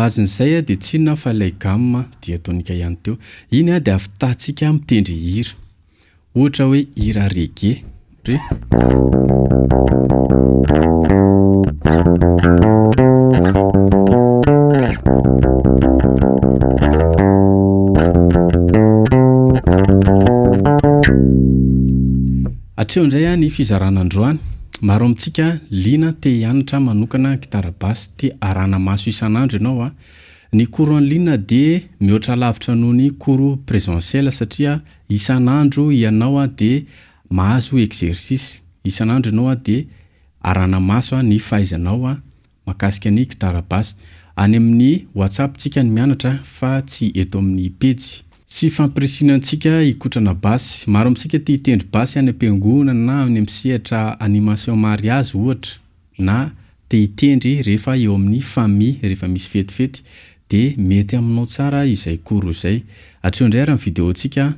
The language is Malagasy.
bazin'izay dia tsy inona fa ilay gamme diatonika ihany teo. Iny dia ahafitantsika mitendry hira. Ohatra hoe hira reggae. Hatreo indray ny fizarana androany. Maro amintsika liana te hianatra manokana gitara basy, te arana maso isan'andro ianao. Ny cours en ligne dia mihoatra lavitra noho ny cours présentiel satria isan'andro ianao dia mahazo exercice. Isan'andro ianao dia arana maso ny fahaizanao mahakasika ny gitara basy. Any amin'ny WhatsApp tsika ny mianatra fa tsy eto amin'ny pejy. Sy fampirisinatsika ikotrana basy. Maro amintsika te hitendry basy any am-piangonana na any amin'ny sehatra animation mariage ohatra, na te hitendry rehefa eo amin'ny famille rehefa misy fetifety, dia mety aminao tsara izay cours izay. Hatreo indray ary ny vidéo tsika.